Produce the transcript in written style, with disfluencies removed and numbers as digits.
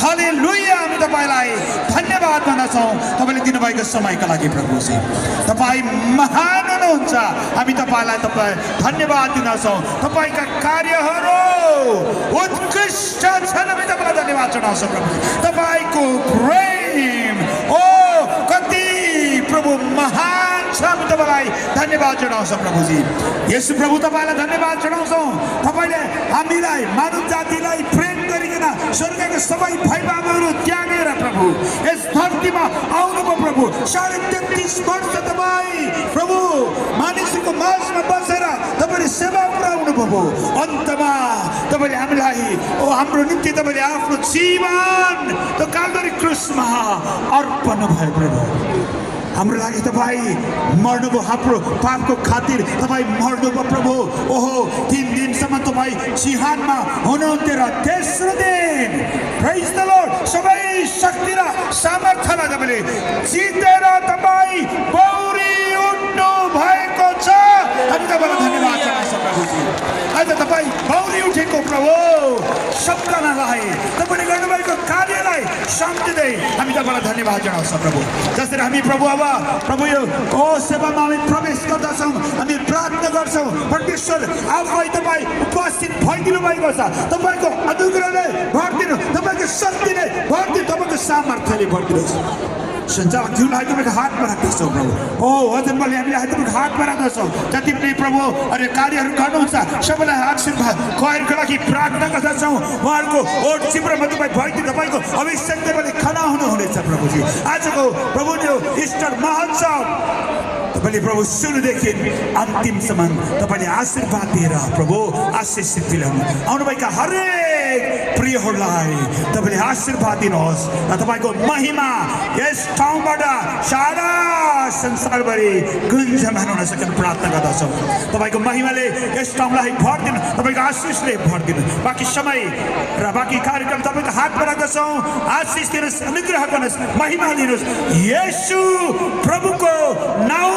हालेलुया हामी तपाईलाई धन्यवाद भन्दछौँ तपाईले दिनुभएको समयका लागि प्रभुजी तपाई महान हुनुहुन्छ हामी तपाईलाई धन्यवाद दिन्छौँ तपाईका कार्यहरू उत्कृष्ट छन् हामी तपाईलाई धन्यवाद जनाउँछौँ प्रभु तपाईको प्रेम ओ कति प्रभु महान छ हामी तपाईलाई धन्यवाद जनाउँछौँ प्रभुजी यसु प्रभु तपाईलाई धन्यवाद जनाउँछौँ तपाईले हामीलाई मानव जातिलाई प्रेम गरिकन स्वर्गका सबै भाइबाबुहरू त्यागेर प्रभु यस धरतीमा आउनुभयो प्रभु 33.5 वर्ष तपाई प्रभु मानिसको माझमा बसेर तपाईले सेवा पुर्याउनु भयो अन्तमा तपाईले हामीलाई ओ हाम्रो निम्ति तपाईले आफ्नो जीवन त्यो काल्भरी क्रुसमा अर्पण भयो प्रभु हाम्रो लागि तपाई मर्नुभयो हाम्रो पापको खातिर तपाई मर्नुभयो प्रभु ओहो 3 दिनसम्म तपाई सिंहानमा हुनुहुन्थ्यो र तेस्रो दिन प्रेज द लर्ड सबै शक्ति र सामर्थ्यलाई तपाईले जितेर तपाई पौडी उठ्नु भएको छ हामी तपाईलाई धन्यवाद जनाउँछौँ प्रभुजी आज तपाई पौडी उठेको प्रभु सबैजनालाई तपाईले गर्नुभएको कार्यलाई सम्झिँदै हामी तपाईलाई धन्यवाद जनाउँछौँ प्रभु जसरी हामी प्रभु अब प्रभु यो ओ सेवामा हामी प्रवेश गर्दछौँ हामी प्रार्थना गर्छौँ परमेश्वर आफै तपाई उपस्थित भइदिनु भएको छ तपाईको अनुग्रहले भरिदिनु तपाईको शक्तिले भरिदिनु तपाईको सामर्थ्यले भरिदिनुहोस् सञ्चालकज्यूलाई तपाईको हातमा राख्दछौँ प्रभु ओ वचनबलले हामीलाई तपाईको हातमा राख्दछौँ जति पनि प्रभु अरे कार्यहरू गर्नुहुन्छ सबैलाई आशीर्वाद खुवाइको लागि प्रार्थना गर्दछौँ उहाँहरूको ओठ चिप्रोमा तपाईँ भइदिनु तपाईँको अभिषेक तपाईँले खना हुनुहुनेछ प्रभुजी आजको प्रभु यो इस्टर महोत्सव तपाईले प्रभु सुरुदेखि अन्तिमसम्म तपाईले आशीर्वाद दिएर प्रभु आशिषित दिलाउनु आउनुभएका हरेक प्रियहरूलाई तपाईले आशीर्वाद दिनुहोस् र तपाईको महिमा यस ठाउँबाट सारा संसारभरि गुन्जमान हुन सकन प्रार्थना गर्दछौँ तपाईको महिमाले यस ठाउँलाई भरिदिनु तपाईको आशिषले भरिदिनु बाँकी समय र बाँकी कार्यक्रम तपाईको हातमा राख्दछौँ आशिष दिनुहोस् अनुग्रह गर्नुहोस् महिमा दिनुहोस् येशू प्रभुको नाउँ